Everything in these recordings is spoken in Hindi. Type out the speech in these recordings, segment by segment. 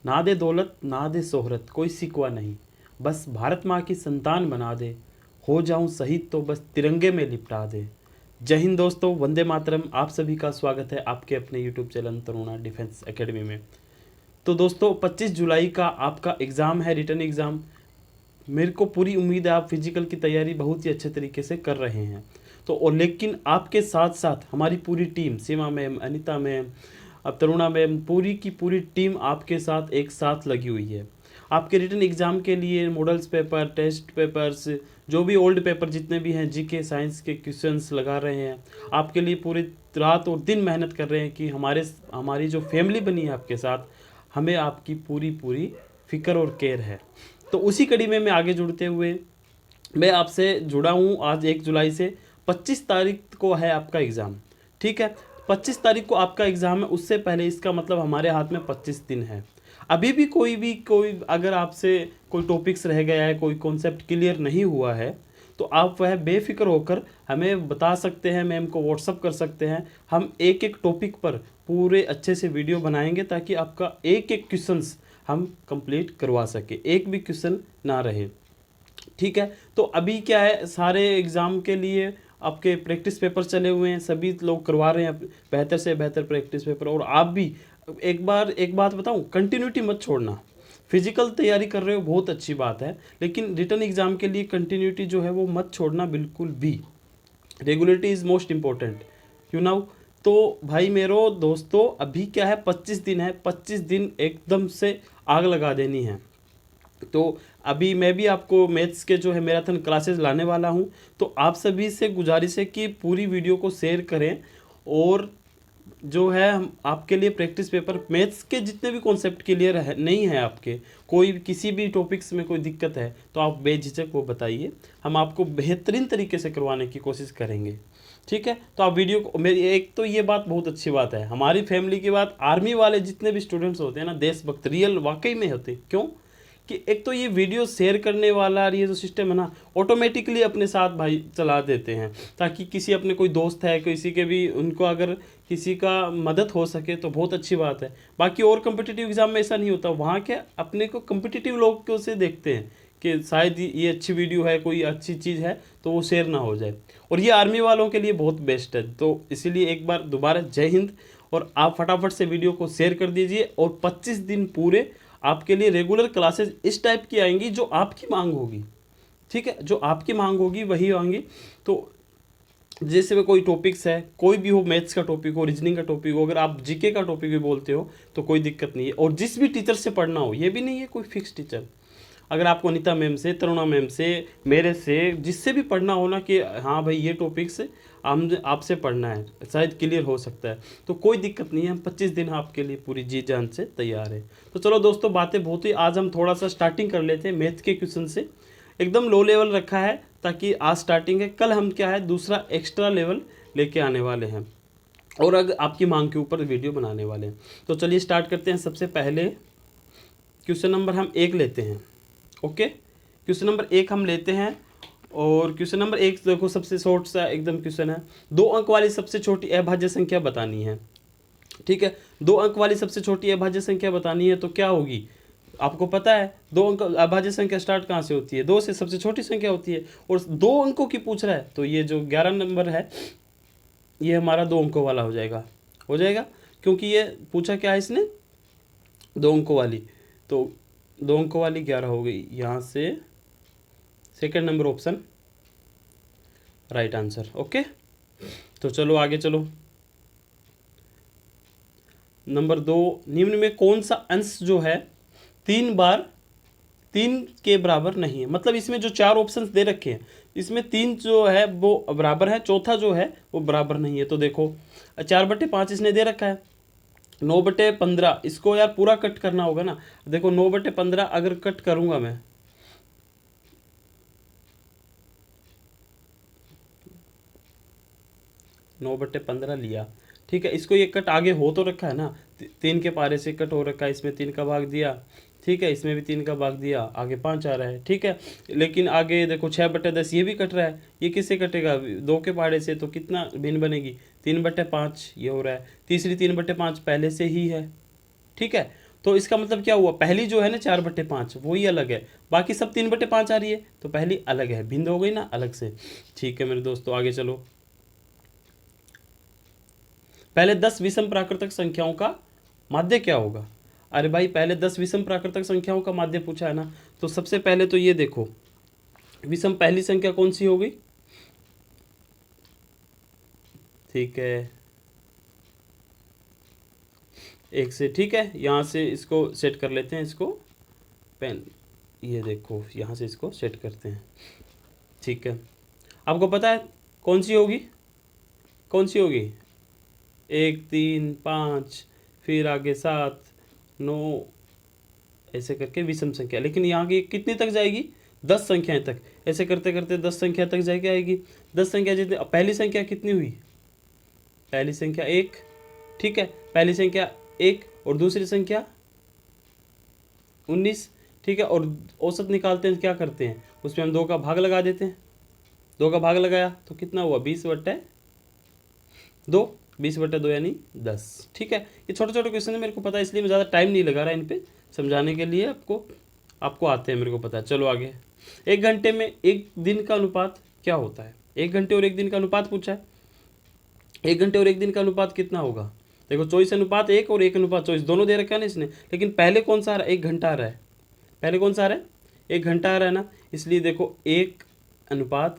ना दे दौलत ना दे शोहरत कोई सिकवा नहीं, बस भारत माँ की संतान बना दे, हो जाऊं शहीद तो बस तिरंगे में लिपटा दे। जय हिंद दोस्तों, वंदे मातरम। आप सभी का स्वागत है आपके अपने YouTube channel Taruna defence academy में। तो दोस्तों 25 जुलाई का आपका एग्ज़ाम है, रिटर्न एग्ज़ाम। मेरे को पूरी उम्मीद है आप फिजिकल की तैयारी बहुत ही अच्छे तरीके से कर रहे हैं। तो और लेकिन आपके साथ साथ हमारी पूरी टीम, सीमा मैम, अनीता मैम, अब तरुणा मैम, पूरी की पूरी टीम आपके साथ एक साथ लगी हुई है। आपके रिटर्न एग्ज़ाम के लिए मॉडल्स पेपर, टेस्ट पेपर्स, जो भी ओल्ड पेपर जितने भी हैं, जीके साइंस के क्वेश्चंस लगा रहे हैं। आपके लिए पूरी रात और दिन मेहनत कर रहे हैं कि हमारी जो फैमिली बनी है आपके साथ, हमें आपकी पूरी पूरी फिक्र और केयर है। तो उसी कड़ी में मैं आगे जुड़ते हुए मैं आपसे जुड़ा हूँ। आज 1 जुलाई से 25 तारीख को है आपका एग्ज़ाम, ठीक है। 25 तारीख को आपका एग्ज़ाम है, उससे पहले इसका मतलब हमारे हाथ में 25 दिन है। अभी भी कोई अगर आपसे कोई टॉपिक्स रह गया है, कोई कॉन्सेप्ट क्लियर नहीं हुआ है, तो आप वह बेफिक्र होकर हमें बता सकते हैं, मैम को व्हाट्सअप कर सकते हैं। हम एक एक टॉपिक पर पूरे अच्छे से वीडियो बनाएंगे ताकि आपका एक एक क्वेश्चंस हम कंप्लीट करवा सके, एक भी क्वेश्चन ना रहे, ठीक है। तो अभी क्या है, सारे एग्ज़ाम के लिए आपके प्रैक्टिस पेपर चले हुए हैं, सभी लोग करवा रहे हैं बेहतर से बेहतर प्रैक्टिस पेपर। और आप भी एक बात बताऊं, कंटिन्यूटी मत छोड़ना। फिजिकल तैयारी कर रहे हो बहुत अच्छी बात है, लेकिन रिटर्न एग्ज़ाम के लिए कंटिन्यूटी जो है वो मत छोड़ना बिल्कुल भी। Regularity is most important, you now. तो भाई मेरो दोस्तों, अभी क्या है, 25 दिन है, 25 दिन एकदम से आग लगा देनी है। तो अभी मैं भी आपको मैथ्स के जो है मैराथन क्लासेस लाने वाला हूं। तो आप सभी से गुजारिश है कि पूरी वीडियो को शेयर करें, और जो है हम आपके लिए प्रैक्टिस पेपर मैथ्स के जितने भी कॉन्सेप्ट क्लियर है नहीं है, आपके कोई किसी भी टॉपिक्स में कोई दिक्कत है तो आप बेझिझक वो बताइए, हम आपको बेहतरीन तरीके से करवाने की कोशिश करेंगे, ठीक है। तो आप वीडियो को, मेरी एक तो ये बात बहुत अच्छी बात है, हमारी फैमिली की बात, आर्मी वाले जितने भी स्टूडेंट्स होते हैं ना, देशभक्त रियल वाकई में होते हैं। क्यों कि एक तो ये वीडियो शेयर करने वाला और ये जो सिस्टम है ना, ऑटोमेटिकली अपने साथ भाई चला देते हैं, ताकि किसी अपने कोई दोस्त है, किसी के भी, उनको अगर किसी का मदद हो सके तो बहुत अच्छी बात है। बाकी और कम्पिटिटिव एग्ज़ाम में ऐसा नहीं होता, वहाँ के अपने को कम्पिटिटिव लोग को से देखते हैं कि शायद ये अच्छी वीडियो है, कोई अच्छी चीज़ है, तो वो शेयर ना हो जाए। और ये आर्मी वालों के लिए बहुत बेस्ट है। तो इसीलिए एक बार दोबारा जय हिंद, और आप फटाफट से वीडियो को शेयर कर दीजिए। और 25 दिन पूरे आपके लिए रेगुलर क्लासेस इस टाइप की आएंगी जो आपकी मांग होगी, ठीक है, जो आपकी मांग होगी वही आएंगी। तो जैसे में कोई टॉपिक्स है, कोई भी हो, मैथ्स का टॉपिक हो, रीजनिंग का टॉपिक हो, अगर आप जीके का टॉपिक भी बोलते हो तो कोई दिक्कत नहीं है। और जिस भी टीचर से पढ़ना हो, ये भी नहीं है कोई फिक्स टीचर, अगर आपको अनीता मैम से, तरुणा मैम से, मेरे से, जिससे भी पढ़ना हो ना कि हाँ भाई ये टॉपिक्स हम आपसे पढ़ना है, शायद क्लियर हो सकता है, तो कोई दिक्कत नहीं है। हम 25 दिन आपके लिए पूरी जी जान से तैयार है। तो चलो दोस्तों, बातें बहुत ही, आज हम थोड़ा सा स्टार्टिंग कर लेते हैं मैथ के क्वेश्चन से। एकदम लो लेवल रखा है ताकि आज स्टार्टिंग है, कल हम क्या है दूसरा एक्स्ट्रा लेवल लेके आने वाले हैं, और अगर आपकी मांग के ऊपर वीडियो बनाने वाले हैं। तो चलिए स्टार्ट करते हैं। सबसे पहले क्वेश्चन नंबर हम 1 लेते हैं, ओके। क्वेश्चन नंबर 1 हम लेते हैं, और क्वेश्चन नंबर 1 देखो, सबसे शॉर्ट सा एकदम क्वेश्चन है। 2 अंक वाली सबसे छोटी अभाज्य संख्या बतानी है, ठीक है। 2 अंक वाली सबसे छोटी अभाज्य संख्या बतानी है, तो क्या होगी आपको पता है। 2 अंक अभाज्य संख्या स्टार्ट कहाँ से होती है, 2 से सबसे छोटी संख्या होती है, और 2 अंकों की पूछ रहा है, तो ये जो 11 नंबर है ये हमारा 2 अंकों वाला हो जाएगा, क्योंकि ये पूछा क्या है इसने, 2 अंकों वाली। तो 2 अंकों वाली 11 हो गई, यहाँ से second number option right answer, okay. तो चलो आगे चलो। नंबर 2, निम्न में कौन सा अंश जो है 3 बार 3 के बराबर नहीं है। मतलब इसमें जो 4 ऑप्शंस दे रखे हैं, इसमें 3 जो है वो बराबर है, चौथा जो है वो बराबर नहीं है। तो देखो 4/5 इसने दे रखा है, 9/15 इसको यार पूरा कट करना होगा ना। देखो 9/15 अगर कट करूंगा मैं, 9/15 लिया, ठीक है। इसको ये कट आगे हो तो रखा है ना, 3 के पारे से कट हो रखा है, इसमें 3 का भाग दिया, ठीक है, इसमें भी 3 का भाग दिया, आगे 5 आ रहा है, ठीक है। लेकिन आगे देखो 6/10 ये भी कट रहा है, ये किससे कटेगा, 2 के पारे से, तो कितना भिन्न बनेगी, 3/5 ये हो रहा है। तीसरी 3/5 पहले से ही है, ठीक है। तो इसका मतलब क्या हुआ, पहली जो है ना 4/5 वही अलग है, बाकी सब 3/5 आ रही है, तो पहली अलग है, भिन्न हो गई ना अलग से। ठीक है मेरे दोस्तों, आगे चलो। पहले 10 विषम प्राकृतिक संख्याओं का माध्य क्या होगा। अरे भाई पहले 10 विषम प्राकृतिक संख्याओं का माध्य पूछा है ना, तो सबसे पहले तो ये देखो विषम पहली संख्या कौन सी होगी। ठीक है, 1 से, ठीक है, यहाँ से इसको सेट कर लेते हैं, इसको पेन, ये देखो यहाँ से इसको सेट करते हैं। ठीक है, आपको पता है कौन सी होगी, कौन सी होगी, 1 3 5 फिर आगे 7 9 ऐसे करके विषम संख्या, लेकिन यहाँ की कितनी तक जाएगी, 10 संख्याएं तक, ऐसे करते करते 10 संख्या तक जाएगी आएगी। 10 संख्या जितनी, पहली संख्या कितनी हुई, पहली संख्या 1, ठीक है, पहली संख्या 1 और दूसरी संख्या 19, ठीक है, और औसत निकालते हैं, क्या करते हैं उसमें हम 2 का भाग लगा देते हैं, 2 का भाग लगाया तो कितना हुआ 20/2, 20/2 यानी 10। ठीक है, ये छोटे छोटे क्वेश्चन है, मेरे को पता है, इसलिए मैं ज़्यादा टाइम नहीं लगा रहा इन पे समझाने के लिए, आपको आते हैं, मेरे को पता है। चलो आगे, 1 घंटे में 1 दिन का अनुपात क्या होता है। 1 घंटे और 1 दिन का अनुपात पूछा है, 1 घंटे और 1 दिन का अनुपात कितना होगा। देखो 24:1 और 1:24 दोनों दे रखा है ना इसने, लेकिन पहले कौन सा आ रहा है, 1 घंटा आ रहा है, पहले कौन सा आ रहा है, 1 घंटा आ रहा है ना, इसलिए देखो 1 अनुपात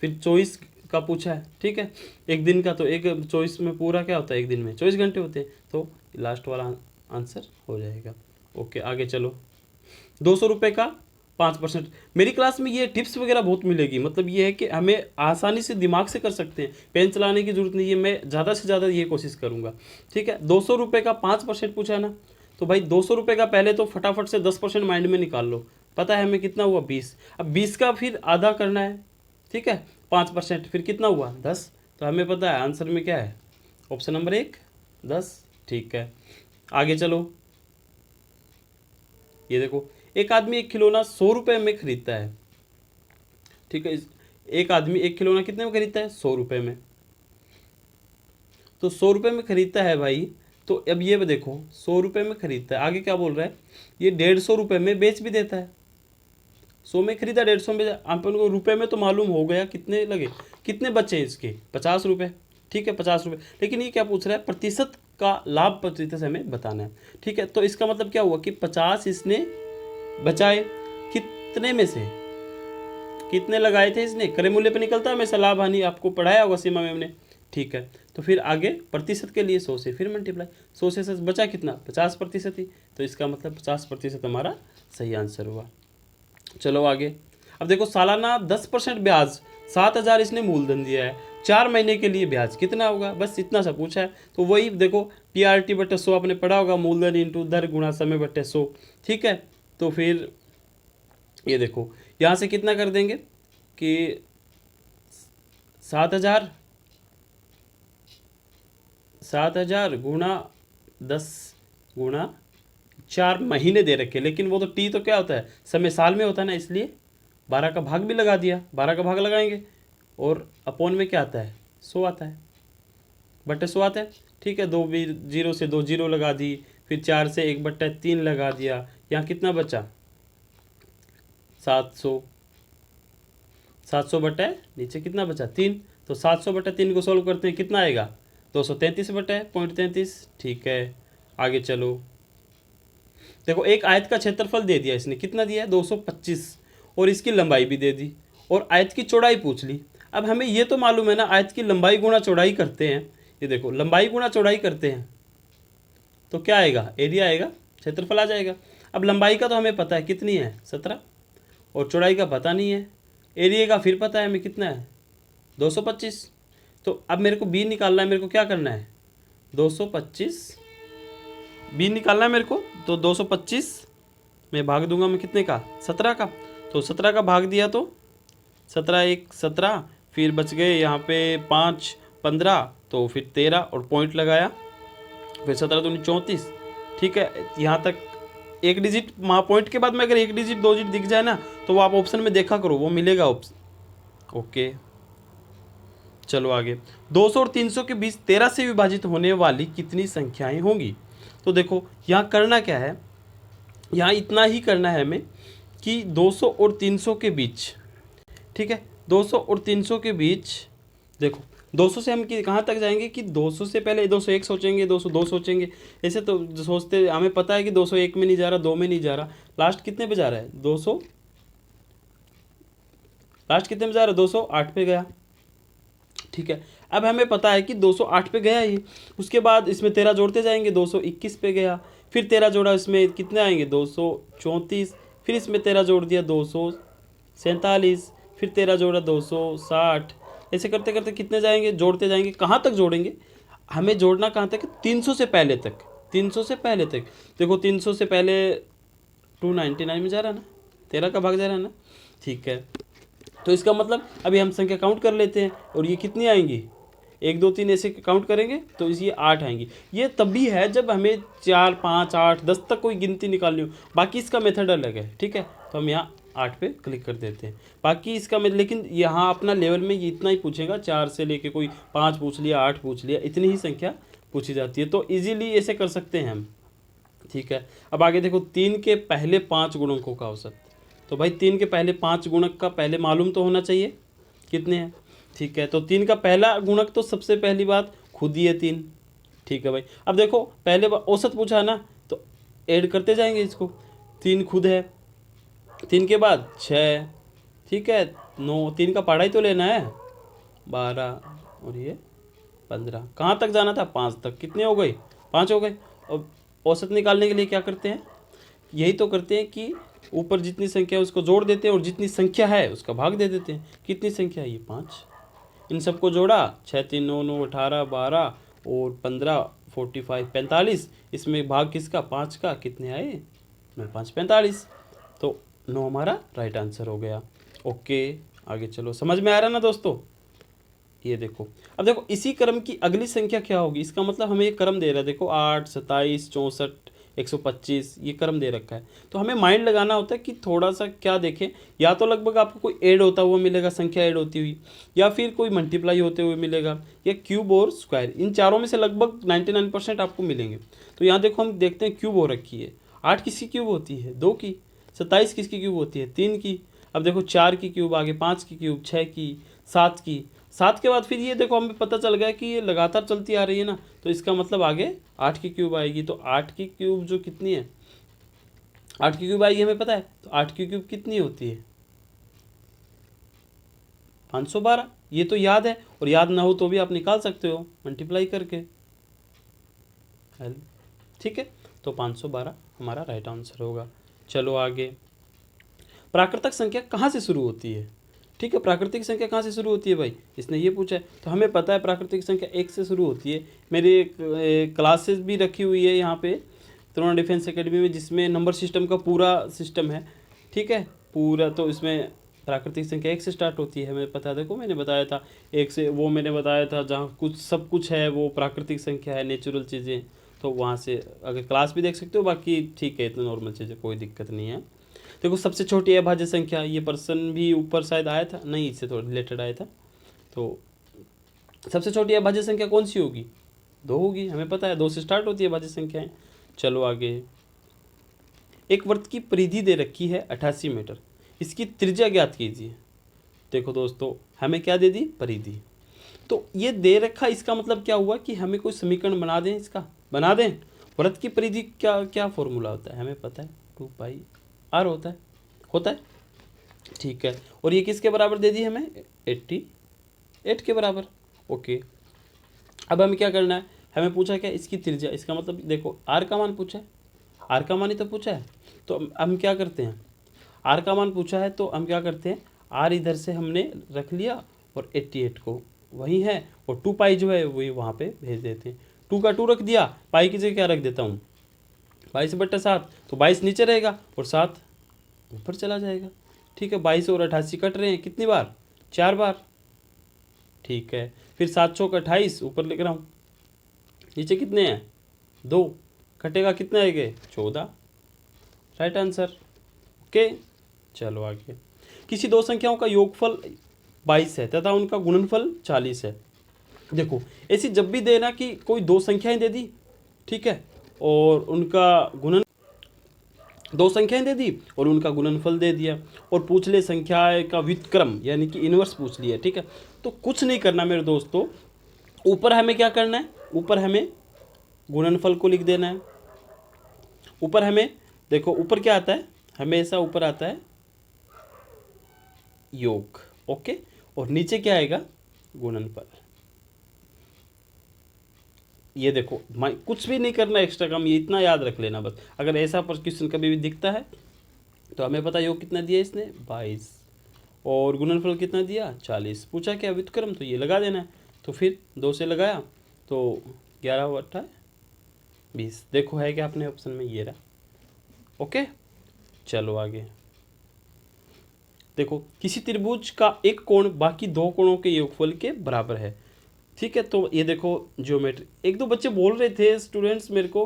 फिर 24 का पूछा है। ठीक है, 1 दिन का तो 1/24 में पूरा क्या होता है, 1 दिन में 24 घंटे होते हैं, तो लास्ट वाला आंसर हो जाएगा। ओके आगे चलो, 200 रुपये का 5%। मेरी क्लास में ये टिप्स वगैरह बहुत मिलेगी, मतलब ये है कि हमें आसानी से दिमाग से कर सकते हैं, पेन चलाने की जरूरत नहीं है, मैं ज़्यादा से ज़्यादा ये कोशिश करूँगा। ठीक है, 200 रुपये का 5% पूछा है ना, तो भाई 200 रुपये का पहले तो फटाफट से 10% माइंड में निकाल लो, पता है हमें कितना हुआ 20, अब 20 का फिर आधा करना है, ठीक है, 5% फिर कितना हुआ 10, तो हमें पता है आंसर में क्या है, ऑप्शन नंबर 1 10। ठीक है, आगे चलो, ये देखो एक आदमी एक खिलौना 100 रुपये में खरीदता है। ठीक है, एक आदमी एक खिलौना कितने में खरीदता है, 100 रुपये में, तो 100 रुपये में खरीदता है भाई, तो अब ये देखो 100 रुपये में खरीदता है, आगे क्या बोल रहा है, ये 150 रुपये में बेच भी देता है। 100 में खरीदा 150 में, अपन को रुपये में तो मालूम हो गया कितने लगे, कितने बचे इसके 50 रुपये। ठीक है 50 रुपये, लेकिन ये क्या पूछ रहा है, प्रतिशत का लाभ प्रतिशत से हमें बताना है। ठीक है, तो इसका मतलब क्या हुआ कि 50 इसने बचाए, कितने में से, कितने लगाए थे इसने, क्रय मूल्य पे निकलता है हमेशा लाभ हानि, आपको पढ़ाया होगा सीमा मैम ने। ठीक है, तो फिर आगे प्रतिशत के लिए 100 से फिर मल्टीप्लाई, 100 से बचा कितना 50% ही, तो इसका मतलब 50% हमारा सही आंसर हुआ। चलो आगे, अब देखो सालाना 10% ब्याज, 7,000 इसने मूलधन दिया है, 4 महीने के लिए ब्याज कितना होगा, बस इतना सा पूछा है, तो वही देखो PRT/100 आपने पढ़ा होगा, मूलधन इंटू दर गुणा समय/100। ठीक है, तो फिर ये देखो यहाँ से कितना कर देंगे कि 7,000 गुणा 10 गुणा 4 महीने दे रखे, लेकिन वो तो टी तो क्या होता है, समय साल में होता है ना, इसलिए 12 का भाग भी लगा दिया, 12 का भाग लगाएंगे, और अपॉन में क्या आता है 100 आता है, बटे 100 आता है। ठीक है, 2 जीरो से 2 जीरो लगा दी, फिर 4 से 1/3 लगा दिया, यहाँ कितना बचा 700, 700 बटे नीचे कितना बचा 3, तो 700/3 को सॉल्व करते हैं, कितना आएगा 233/0.33। ठीक है, आगे चलो, देखो एक आयत का क्षेत्रफल दे दिया इसने, कितना दिया है 225, और इसकी लंबाई भी दे दी, और आयत की चौड़ाई पूछ ली। अब हमें ये तो मालूम है ना, आयत की लंबाई गुणा चौड़ाई करते हैं, ये देखो लंबाई गुणा चौड़ाई करते हैं, तो क्या आएगा, एरिया आएगा, क्षेत्रफल आ जाएगा। अब लंबाई का तो हमें पता है कितनी है 17, और चौड़ाई का पता नहीं है, एरिया का फिर पता है हमें कितना है 225। तो अब मेरे को बी निकालना है, मेरे को क्या करना है 225 बी निकालना है मेरे को, तो 225 में भाग दूंगा मैं कितने का 17 का, तो 17 का भाग दिया तो 17 1 17, फिर बच गए यहाँ पे 5 15, तो फिर 13 और पॉइंट लगाया, फिर 17 दूनी 34। ठीक है, यहाँ तक एक डिजिट पॉइंट के बाद में अगर 1 डिजिट 2 डिजिट दिख जाए ना, तो वो आप ऑप्शन में देखा करो, वो मिलेगा ऑप्शन। ओके चलो आगे, 200 और 300 के बीच 13 से विभाजित होने वाली कितनी संख्याएं होंगी। तो देखो यहाँ करना क्या है, यहाँ इतना ही करना है हमें कि 200 और 300 के बीच, ठीक है, 200 और 300 के बीच, देखो 200 से हम कहाँ तक जाएंगे कि 200 से पहले 201 सोचेंगे, 202 सोचेंगे, ऐसे तो सोचते हमें पता है कि 201 में नहीं जा रहा, 2 में नहीं जा रहा, लास्ट कितने पे जा रहा है 200, लास्ट कितने में जा रहा है 208 पे गया, ठीक है। अब हमें पता है कि 208 पे गया ही, उसके बाद इसमें 13 जोड़ते जाएंगे, 221 पे गया, फिर 13 जोड़ा, इसमें कितने आएंगे 234, फिर इसमें 13 जोड़ दिया 247, फिर 13 जोड़ा 260, ऐसे करते करते कितने जाएंगे, जोड़ते जाएंगे, कहाँ तक जोड़ेंगे, हमें जोड़ना कहाँ तक है 300 से पहले तक, 300 से पहले तक। देखो 300 से पहले 299 में जा रहा है ना, 13 का भाग जा रहा है ना, ठीक है। तो इसका मतलब अभी हम संख्या काउंट कर लेते हैं, और ये कितनी आएंगी 1 2 3 ऐसे काउंट करेंगे तो ये 8 आएंगी। ये तभी है जब हमें 4 5 8 10 तक कोई गिनती निकालनी हो, बाकी इसका मेथड अलग है, ठीक है। तो हम यहाँ 8 पे क्लिक कर देते हैं, बाकी इसका लेकिन यहाँ अपना लेवल में ये इतना ही पूछेगा, 4 से लेके कोई 5 पूछ लिया, 8 पूछ लिया, इतनी ही संख्या पूछी जाती है, तो ईजिली ऐसे कर सकते हैं हम, ठीक है। अब आगे देखो 3 के पहले 5 गुणकों का औसत, तो भाई 3 के पहले 5 गुणक का पहले मालूम तो होना चाहिए कितने हैं, ठीक है। तो 3 का पहला गुणक तो सबसे पहली बात खुद ही है 3, ठीक है भाई। अब देखो पहले औसत पूछा है ना, तो ऐड करते जाएंगे इसको, 3 खुद है, 3 के बाद 6, ठीक है, 9, 3 का पढ़ाई तो लेना है 12, और ये 15, कहाँ तक जाना था 5 तक, कितने हो गए 5 हो गए। और औसत निकालने के लिए क्या करते हैं, यही तो करते हैं कि ऊपर जितनी संख्या है उसको जोड़ देते हैं, और जितनी संख्या है उसका भाग दे देते हैं। कितनी संख्या है ये 5, इन सबको जोड़ा, 6 3 9 9 18 12 और 15 45 45, इसमें भाग किसका 5 का, कितने आए 9 5 45, तो 9 हमारा राइट आंसर हो गया। ओके आगे चलो, समझ में आ रहा ना दोस्तों। ये देखो, अब देखो इसी क्रम की अगली संख्या क्या होगी, इसका मतलब हमें ये क्रम दे रहा है, देखो 8 27 64 125 ये क्रम दे रखा है, तो हमें माइंड लगाना होता है कि थोड़ा सा क्या देखें, या तो लगभग आपको कोई ऐड होता हुआ मिलेगा, संख्या ऐड होती हुई, या फिर कोई मल्टीप्लाई होते हुए मिलेगा, या क्यूब और स्क्वायर, इन चारों में से लगभग 99% आपको मिलेंगे। तो यहाँ देखो हम देखते हैं क्यूब हो रखी है, 8 किसकी क्यूब होती है 2 की, 27 किसकी क्यूब होती है 3 की, अब देखो 4 की क्यूब, आगे 5 की क्यूब, 6 की, 7 की, 7 के बाद फिर ये देखो हमें पता चल गया कि ये लगातार चलती आ रही है ना, तो इसका मतलब आगे 8 की क्यूब आएगी। तो 8 की क्यूब जो कितनी है, 8 की क्यूब आएगी हमें पता है, तो 8 की क्यूब कितनी होती है 512, ये तो याद है, और याद ना हो तो भी आप निकाल सकते हो मल्टीप्लाई करके, ठीक है। तो 512 हमारा राइट आंसर होगा। चलो आगे, प्राकृतिक संख्या कहाँ से शुरू होती है, ठीक है, प्राकृतिक संख्या कहाँ से शुरू होती है भाई, इसने ये पूछा है, तो हमें पता है प्राकृतिक संख्या 1 से शुरू होती है। मेरी क्लासेस भी रखी हुई है यहाँ पे तरोना डिफेंस एकेडमी में, जिसमें नंबर सिस्टम का पूरा सिस्टम है, ठीक है, पूरा। तो इसमें प्राकृतिक संख्या 1 से स्टार्ट होती है, हमें पता है, देखो मैंने बताया था 1 से, वो मैंने बताया था जहाँ कुछ सब कुछ है वो प्राकृतिक संख्या है, नेचुरल चीज़ें, तो वहाँ से अगर क्लास भी देख सकते हो, बाकी ठीक है, इतना नॉर्मल चीज़ें, कोई दिक्कत नहीं है। देखो सबसे छोटी अभाज्य संख्या, ये पर्सन भी ऊपर शायद आया था, नहीं इससे थोड़ा रिलेटेड आया था, तो सबसे छोटी अभाज्य संख्या कौन सी होगी 2 होगी, हमें पता है 2 से स्टार्ट होती है अभाज्य संख्याएं। चलो आगे, एक वृत्त की परिधि दे रखी है 88 मीटर, इसकी त्रिज्या ज्ञात कीजिए। देखो दोस्तों हमें क्या दे दी, परिधि, तो ये दे रखा, इसका मतलब क्या हुआ कि हमें कोई समीकरण बना दें, इसका बना दें। वृत्त की परिधि क्या क्या फॉर्मूला होता है हमें पता है, 2πr होता है, ठीक है। और ये किसके बराबर दे दी हमें 88 के बराबर। ओके, अब हमें क्या करना है, हमें पूछा क्या इसकी त्रिज्या, इसका मतलब देखो आर का मान पूछा है, आर का मान ही तो पूछा है, तो हम क्या करते हैं, आर का मान पूछा है तो हम क्या करते हैं, आर इधर से हमने रख लिया और 88 को वही है, और 2π जो है वही वहाँ पे भेज देते हैं, 2 का 2 रख दिया, पाई की जगह क्या रख देता हूँ 22/7, तो 22 नीचे रहेगा और 7 ऊपर चला जाएगा, ठीक है। 22 और 88 कट रहे हैं कितनी बार, 4 बार, ठीक है। फिर 7 चौक 28 ऊपर लिख रहा हूँ, नीचे कितने हैं 2, कटेगा कितने आएंगे 14, राइट आंसर। ओके चलो आगे, किसी दो संख्याओं का योगफल 22 है तथा उनका गुणनफल 40 है। देखो ऐसी जब भी देना कि कोई दो संख्याएं दे दी, ठीक है, और उनका गुणन, दो संख्याएं दे दी और उनका गुणनफल दे दिया, और पूछ ले संख्या का व्युत्क्रम यानी कि इन्वर्स पूछ लिया। ठीक है, तो कुछ नहीं करना मेरे दोस्तों, ऊपर हमें क्या करना है, ऊपर हमें गुणनफल को लिख देना है। ऊपर हमें देखो, ऊपर क्या आता है, हमेशा ऊपर आता है योग। ओके, और नीचे क्या आएगा, गुणनफल। ये देखो कुछ भी नहीं करना एक्स्ट्रा काम, ये इतना याद रख लेना बस। अगर ऐसा पर क्वेश्चन कभी भी दिखता है तो हमें पता योग कितना दिया इसने, 22, और गुणनफल कितना दिया, 40। पूछा क्या व्युत्क्रम, तो ये लगा देना है। तो फिर 2 से लगाया तो 11 और 18 20। देखो है क्या अपने ऑप्शन में, ये रहा। ओके, चलो आगे देखो, किसी त्रिभुज का एक कोण बाकी 2 कोणों के योगफल के बराबर है। ठीक है, तो ये देखो ज्योमेट्री, एक दो बच्चे बोल रहे थे स्टूडेंट्स मेरे को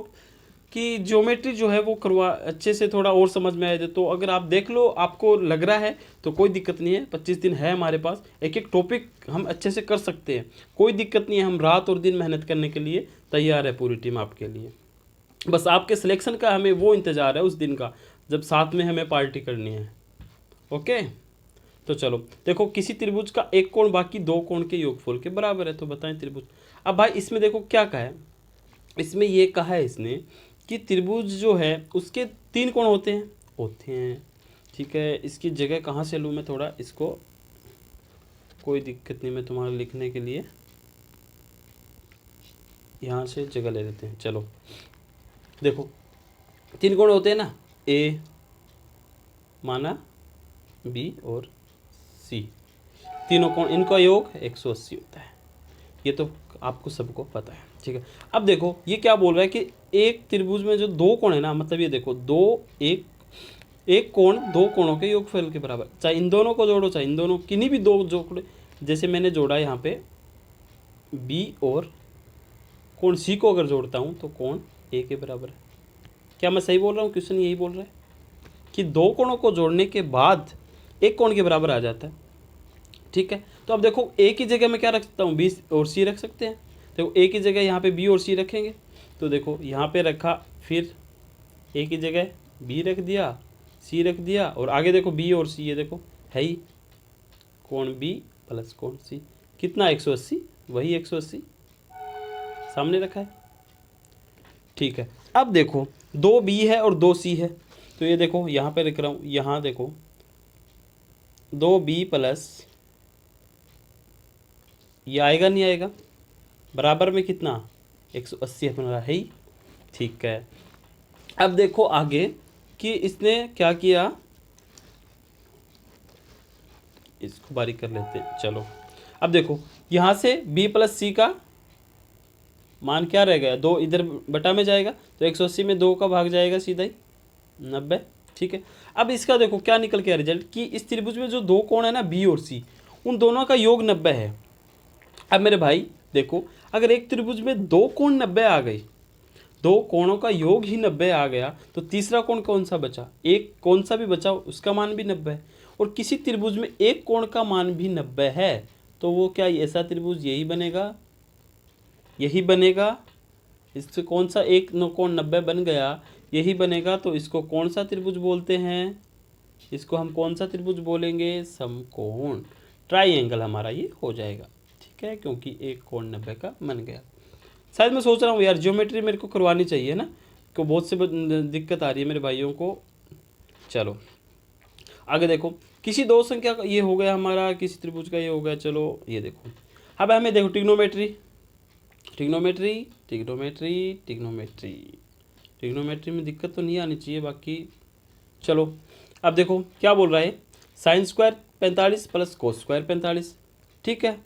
कि ज्योमेट्री जो है वो करवा अच्छे से, थोड़ा और समझ में आए। तो अगर आप देख लो, आपको लग रहा है तो कोई दिक्कत नहीं है, 25 दिन है हमारे पास, एक एक टॉपिक हम अच्छे से कर सकते हैं, कोई दिक्कत नहीं है। हम रात और दिन मेहनत करने के लिए तैयार है, पूरी टीम आपके लिए। बस आपके सिलेक्शन का हमें वो इंतज़ार है उस दिन का, जब साथ में हमें पार्टी करनी है। ओके, तो चलो देखो, किसी त्रिभुज का एक कोण बाकी 2 कोण के योगफल के बराबर है, तो बताएं त्रिभुज। अब भाई इसमें देखो क्या कहा है, इसमें ये कहा है इसने कि त्रिभुज जो है उसके 3 कोण होते हैं। ठीक है, इसकी जगह कहाँ से लूँ मैं, थोड़ा इसको, कोई दिक्कत नहीं, मैं तुम्हारे लिखने के लिए यहाँ से जगह ले लेते हैं। चलो देखो, 3 कोण होते हैं ना, ए माना, बी और सी, तीनों कोण, इनका योग 180 होता है। ये तो आपको सबको पता है। ठीक है, अब देखो ये क्या बोल रहा है कि एक त्रिभुज में जो 2 कोण है ना, मतलब ये देखो एक कोण 2 कोणों के योगफल के बराबर, चाहे इन दोनों को जोड़ो चाहे इन दोनों, किन्हीं भी 2 जोड़, जैसे मैंने जोड़ा यहाँ पे बी और कोण सी को अगर जोड़ता हूँ तो कोण ए के बराबर है। क्या मैं सही बोल रहा हूँ, क्वेश्चन यही बोल रहा है कि 2 कोणों को जोड़ने के बाद एक कोण के बराबर आ जाता है। ठीक है, तो अब देखो ए की जगह मैं क्या रख सकता हूँ, बी और सी रख सकते हैं। देखो ए की जगह यहाँ पे बी और सी रखेंगे, तो देखो यहाँ पे रखा, फिर ए की जगह बी रख दिया, सी रख दिया, और आगे देखो बी और सी, ये देखो है ही कोण बी प्लस कोण सी, कितना 180, वही 180 सामने रखा है। ठीक है, अब देखो 2 बी है और 2 सी है, तो ये देखो यहाँ पे लिख रहा हूँ, यहाँ देखो 2 बी प्लस, ये आएगा नहीं आएगा, बराबर में कितना 180 बना है ही। ठीक है, अब देखो आगे कि इसने क्या किया, इसको बारीक कर लेते हैं। चलो अब देखो यहाँ से b प्लस सी का मान क्या रह गया, 2 इधर बटा में जाएगा, तो 180 में 2 का भाग जाएगा सीधा ही 90। ठीक है, अब इसका देखो क्या निकल के रिजल्ट कि इस त्रिभुज में जो 2 कोण है ना बी और सी, उन दोनों का योग 90 है। अब मेरे भाई देखो, अगर एक त्रिभुज में 2 कोण 90 आ गई, 2 कोणों का योग ही 90 आ गया, तो तीसरा कोण कौन सा बचा, एक कौन सा भी बचा उसका मान भी 90 है। और किसी त्रिभुज में एक कोण का मान भी 90 है, तो वो क्या ऐसा त्रिभुज यही बनेगा, यही बनेगा। इससे कौन सा एक कोण 90 बन गया, यही बनेगा। तो इसको कौन सा त्रिभुज बोलते हैं, इसको हम कौन सा त्रिभुज बोलेंगे, समकोण, ट्राइएंगल हमारा ये हो जाएगा। ठीक है, क्योंकि एक कोण 90 का बन गया। शायद मैं सोच रहा हूँ यार ज्योमेट्री मेरे को करवानी चाहिए ना, क्यों बहुत से दिक्कत आ रही है मेरे भाइयों को। चलो आगे देखो, किसी 2 संख्या का ये हो गया हमारा, किसी त्रिभुज का ये हो गया। चलो ये देखो, अब हमें देखो trigonometry, trigonometry trigonometry trigonometry trigonometry में दिक्कत तो नहीं आनी चाहिए बाकी। चलो अब देखो क्या बोल रहा है, sine square 45 plus cos square 45, ठीक है,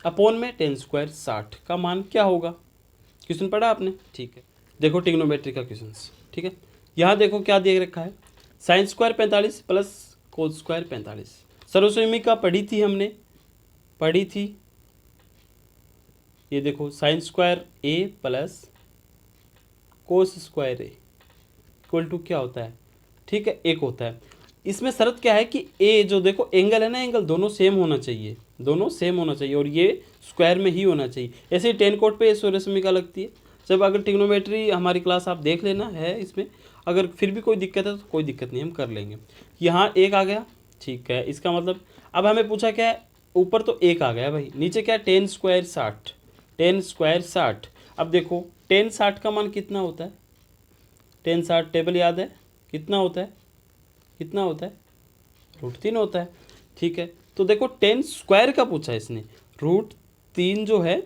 अपोन में टेन स्क्वायर 60 का मान क्या होगा, क्वेश्चन पढ़ा आपने। ठीक है, देखो ट्रिग्नोमेट्री का क्वेश्चन। ठीक है, यहाँ देखो क्या दे रखा है, sine square 45 plus cos square 45। सर्वसम्मी का पढ़ी थी हमने, पढ़ी थी। ये देखो sine square A plus cos square A equal to क्या होता है, ठीक है, 1 होता है। इसमें शर्त क्या है कि ए जो देखो एंगल है ना, एंगल दोनों सेम होना चाहिए, दोनों सेम होना चाहिए, और ये स्क्वायर में ही होना चाहिए। ऐसे ही टेन कोट पे ये सर्वसम्मी का लगती है, जब अगर ट्रिग्नोमेट्री हमारी क्लास आप देख लेना है, इसमें अगर फिर भी कोई दिक्कत है तो कोई दिक्कत नहीं, हम कर लेंगे। यहाँ 1 आ गया, ठीक है, इसका मतलब अब हमें पूछा क्या है, ऊपर तो 1 आ गया भाई, नीचे क्या है 10 स्क्वायर 60, 10 स्क्वायर 60। अब देखो 10 60 का मान कितना होता है, 10 60 टेबल याद है कितना होता है, कितना होता है, √3 होता है, ठीक है। तो देखो 10 स्क्वायर का पूछा है इसने, √3 जो है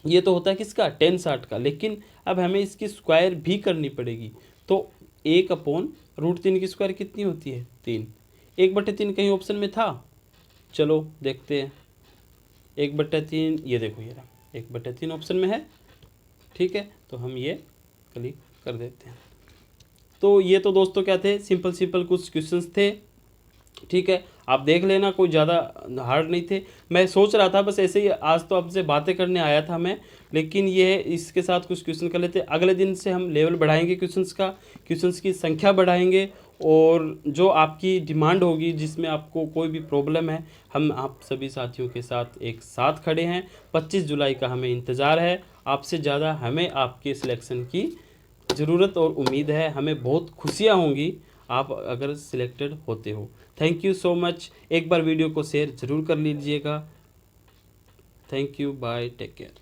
ये तो होता है किसका, 10 60 का, लेकिन अब हमें इसकी स्क्वायर भी करनी पड़ेगी। तो 1/√3 की स्क्वायर कितनी होती है, 3। 1/3 कहीं ऑप्शन में था, चलो देखते हैं। 1/3 ये देखो, ये रहा 1/3 ऑप्शन में है, ठीक है, तो हम ये क्लिक कर देते हैं। तो ये तो दोस्तों क्या थे, सिंपल सिंपल कुछ क्वेश्चंस थे, ठीक है, आप देख लेना, कोई ज़्यादा हार्ड नहीं थे। मैं सोच रहा था बस ऐसे ही आज तो आपसे बातें करने आया था मैं, लेकिन ये इसके साथ कुछ क्वेश्चन कर लेते। अगले दिन से हम लेवल बढ़ाएंगे क्वेश्चंस का, क्वेश्चंस की संख्या बढ़ाएंगे, और जो आपकी डिमांड होगी जिसमें आपको कोई भी प्रॉब्लम है, हम आप सभी साथियों के साथ एक साथ खड़े हैं। 25 जुलाई का हमें इंतज़ार है, आपसे ज़्यादा हमें आपके सिलेक्शन की ज़रूरत और उम्मीद है। हमें बहुत खुशियाँ होंगी आप अगर सिलेक्टेड होते हो। Thank you so much. एक बार वीडियो को शेयर ज़रूर कर लीजिएगा। Thank you, bye, take care.